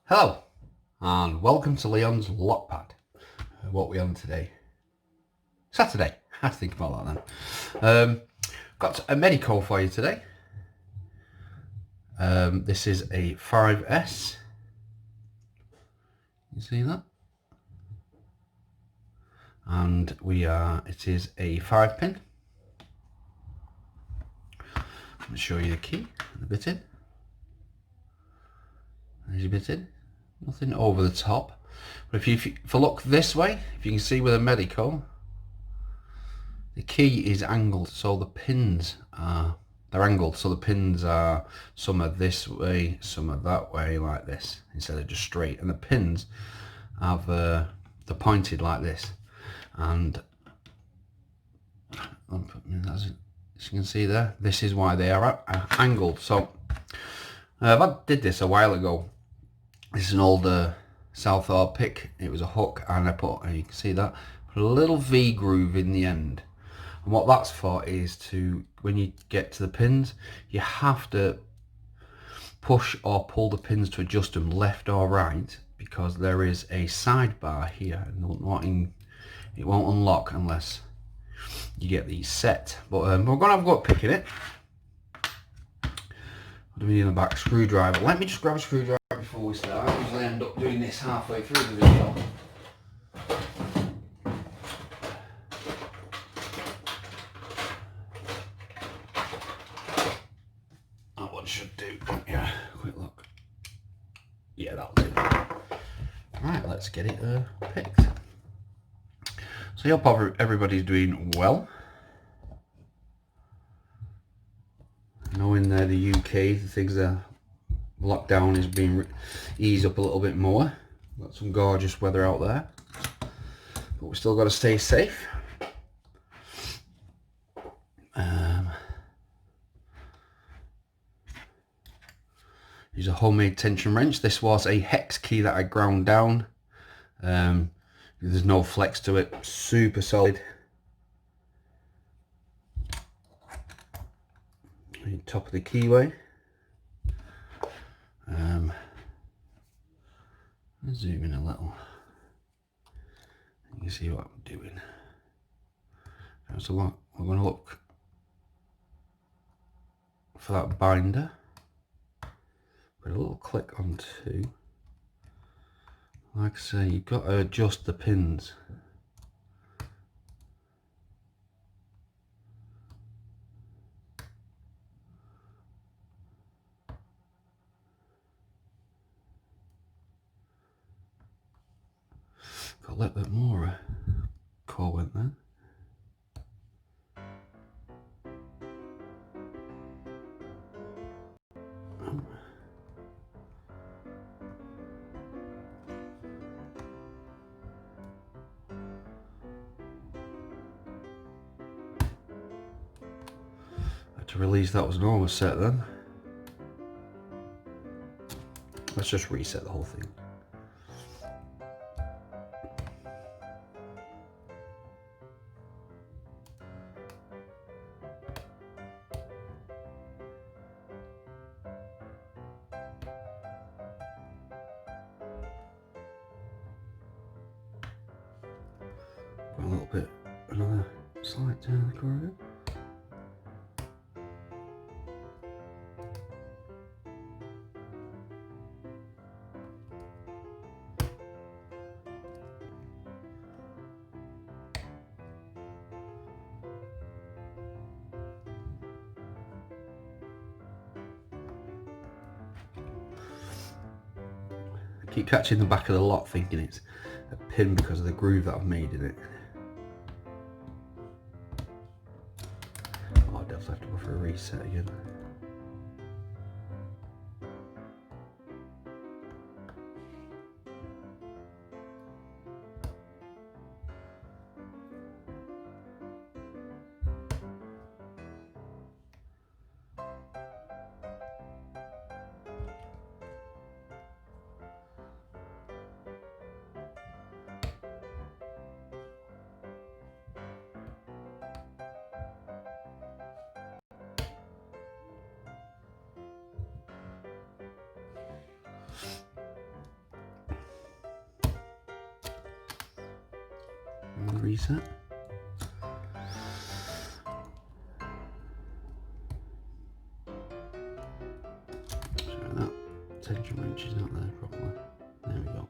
Hello and welcome to Leon's Lockpad. What are we on today? Saturday. I had to think about that then. Got a Medeco for you today. This is a 5S. You see that? And it is a 5-pin. Let me show you the key and the bit in. There's your bit in. Nothing over the top. But if you look this way, if you can see with a Medeco, the key is angled, so the pins they're angled, so the pins are, some are this way, some are that way, like this, instead of just straight. And the pins have they're pointed like this, and as you can see there, this is why they are angled. So I did this a while ago. This is an older Southall pick. It was a hook, and I put, you can see that, put a little V groove in the end. And what that's for is to, when you get to the pins, you have to push or pull the pins to adjust them left or right, because there is a sidebar here, and it won't unlock unless you get these set. But we're going to have a go at picking it. What do we need in the back? Screwdriver. Let me just grab a screwdriver before we start. I usually end up doing this halfway through the video. That one should do. Yeah, quick look. Yeah, that'll do. Right, let's get it picked. So I hope everybody's doing well. I know in the UK, the lockdown is being eased up a little bit more. Got some gorgeous weather out there, but we've still got to stay safe. Use a homemade tension wrench. This was a hex key that I ground down. There's no flex to it. Super solid. Top of the keyway. Zoom in a little. You can see what I'm doing. So we're going to look for that binder. Put a little click on two. Like I say, you've got to adjust the pins. Got a little bit more core went there. To release that was an almost set then. Let's just reset the whole thing. Got a little bit, another slide down the corridor. I keep catching the back of the lock thinking it's a pin because of the groove that I've made in it. Oh, I'll definitely have to go for a reset again. Reset. Sorry, that tension wrench is not there properly. There we go.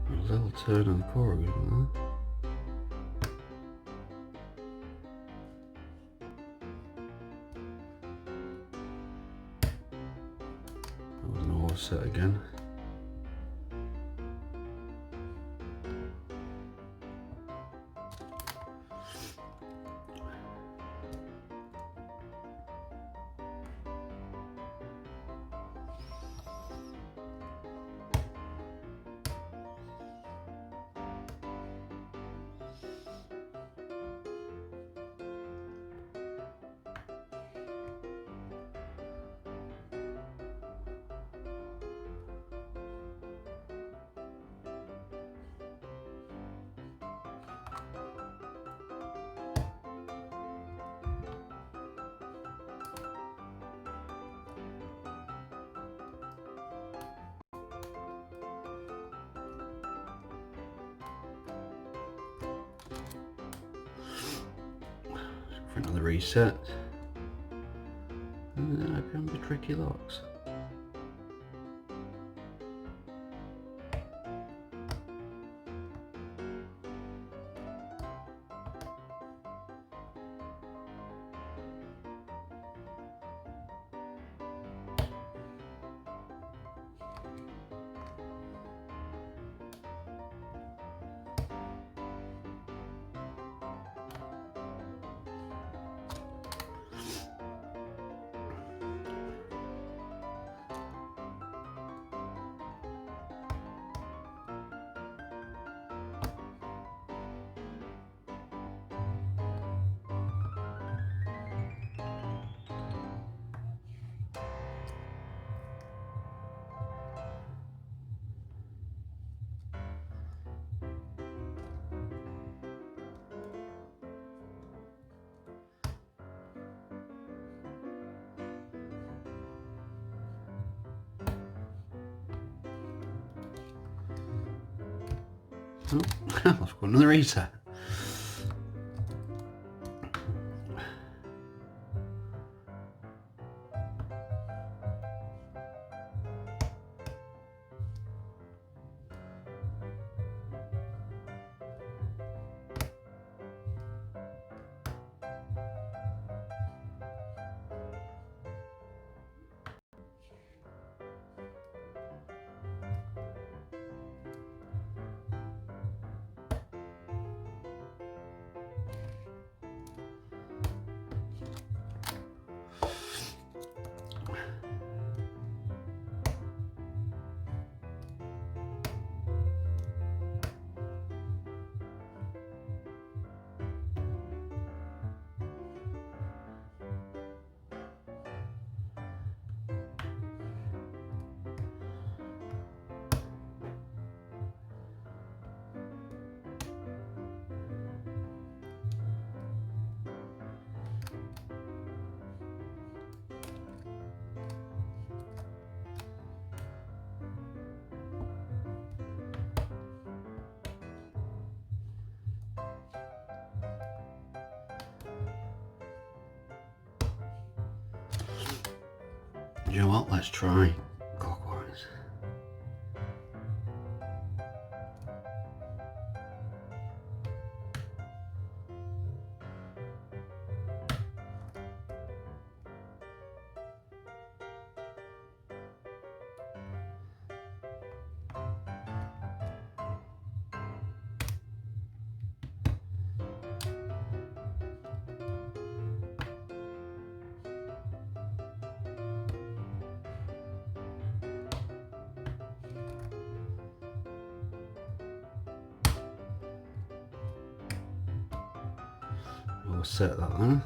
A little turn on the core again there. That was an offset again. For another reset. And then open the tricky locks. Oh, I've got another reset. You know what? Let's try clockwise. We'll set that there.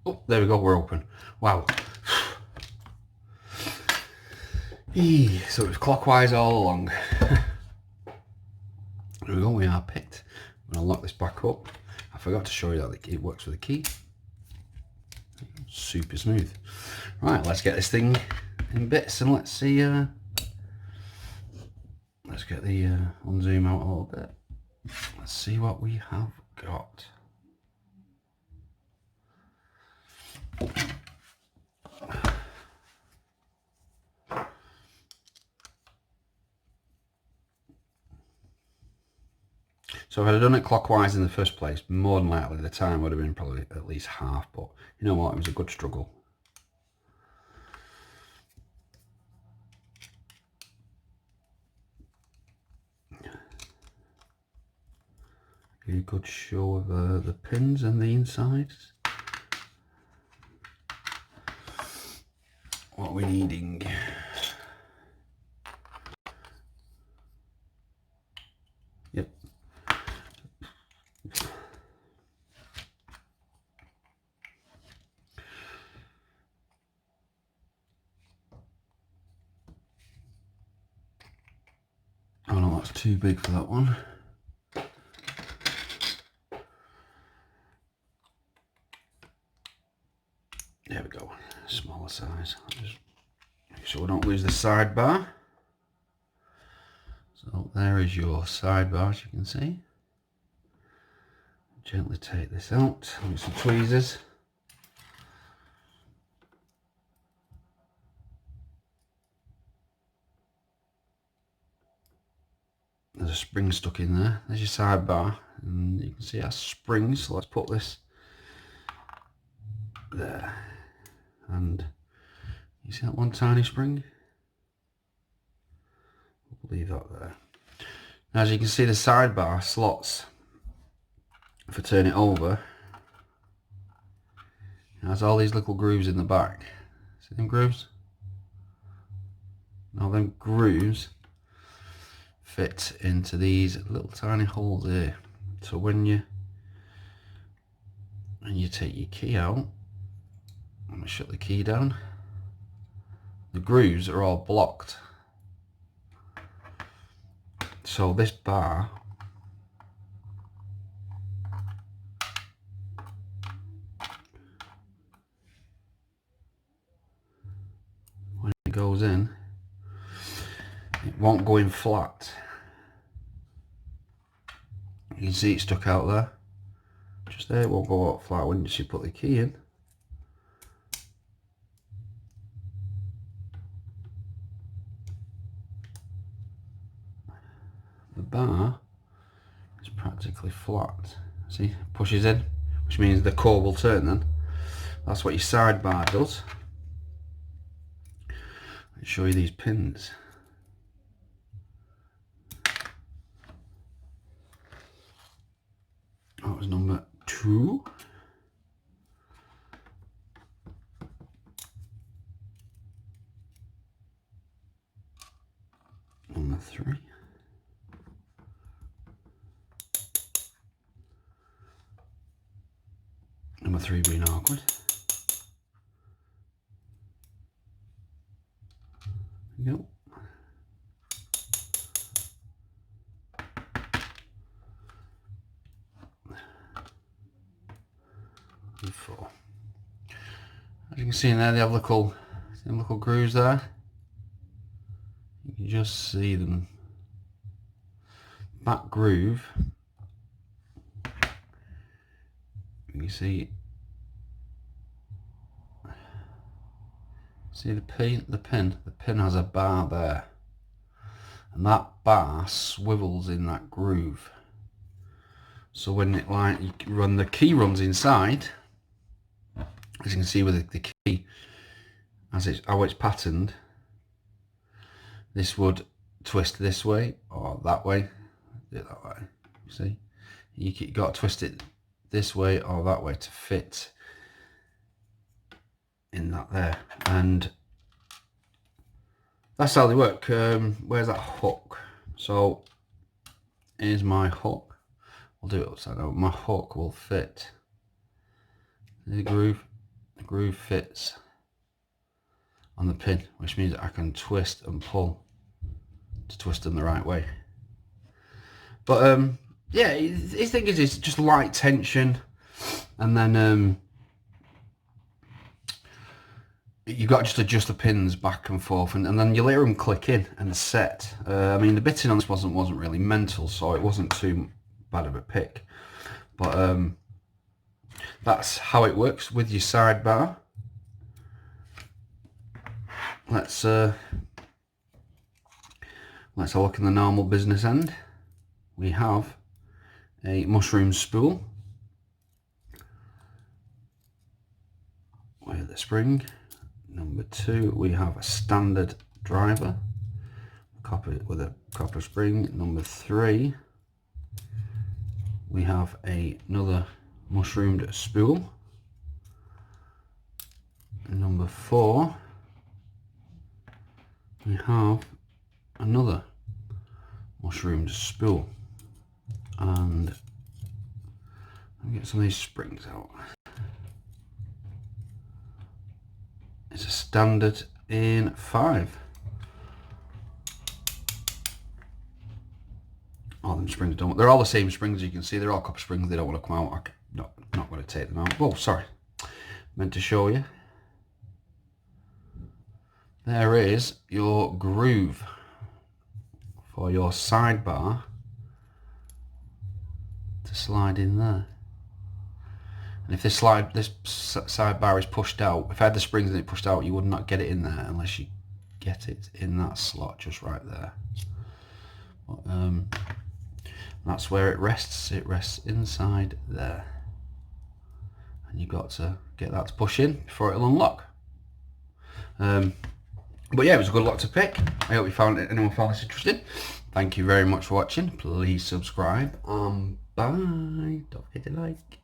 Oh, there we go, we're open. Wow. So it was clockwise all along. There we go, we are picked. I'm going to lock this back up. I forgot to show you that it works with a key. Super smooth. Right, let's get this thing in bits and let's see. Let's get the unzoom out a little bit. Let's see what we have got. So if I'd have done it clockwise in the first place, more than likely the time would have been probably at least half, but you know what, it was a good struggle. A good show of the pins and the insides. What are we needing? Yep. Oh no, that's too big for that one. There we go, smaller size. Just make sure we don't lose the sidebar. So there is your sidebar, as you can see. Gently take this out with some tweezers. There's a spring stuck in there. There's your sidebar, and you can see it has springs. So let's put this there. And you see that one tiny spring? We'll leave that there. Now, as you can see, the sidebar slots, if I turn it over, it has all these little grooves in the back. See them grooves? Now them grooves fit into these little tiny holes here. So when you take your key out, I'm going to shut the key down, the grooves are all blocked. So this bar when it goes in, it won't go in flat. You can see it stuck out there. Just there, it won't go out flat when you put the key in. The bar is practically flat. See, it pushes in, which means the core will turn then. That's what your sidebar does. Let's show you these pins. That was number 2. Number 3. Number 3 being awkward. There you go. And 4. As you can see in there, they have little grooves there. You can just see them. That groove, you can see the pin has a bar there, and that bar swivels in that groove. So when it the key runs inside, as you can see with the key, how it's patterned, this would twist this way or that way. Do it that way. You see, you got to twist it this way or that way to fit in that there, and that's how they work. Where's that hook? So here's my hook. I'll do it upside down. My hook will fit the groove the groove fits on the pin, which means I can twist and pull to twist them the right way. But yeah, his thing is it's just light tension, and then you've got to just adjust the pins back and forth, and then you let them click in and set. I mean, the bitting on this wasn't really mental, so it wasn't too bad of a pick. But that's how it works with your sidebar. Let's have a look in the normal business end. We have a mushroom spool with a spring. Number 2, we have a standard driver with a copper spring. Number 3, we have another mushroomed spool. And number 4, we have another mushroomed spool. And I'll get some of these springs out. It's a standard in 5. All them springs don't. They're all the same springs, you can see. They're all copper springs. They don't want to come out. I'm not going to take them out. Oh, sorry. Meant to show you. There is your groove for your sidebar to slide in there. And if this sidebar is pushed out, if I had the springs and it pushed out, you would not get it in there unless you get it in that slot just right there. But, that's where it rests. It rests inside there. And you've got to get that to push in before it'll unlock. But yeah, it was a good lock to pick. I hope anyone found this interesting. Thank you very much for watching. Please subscribe. Bye. Don't forget to like.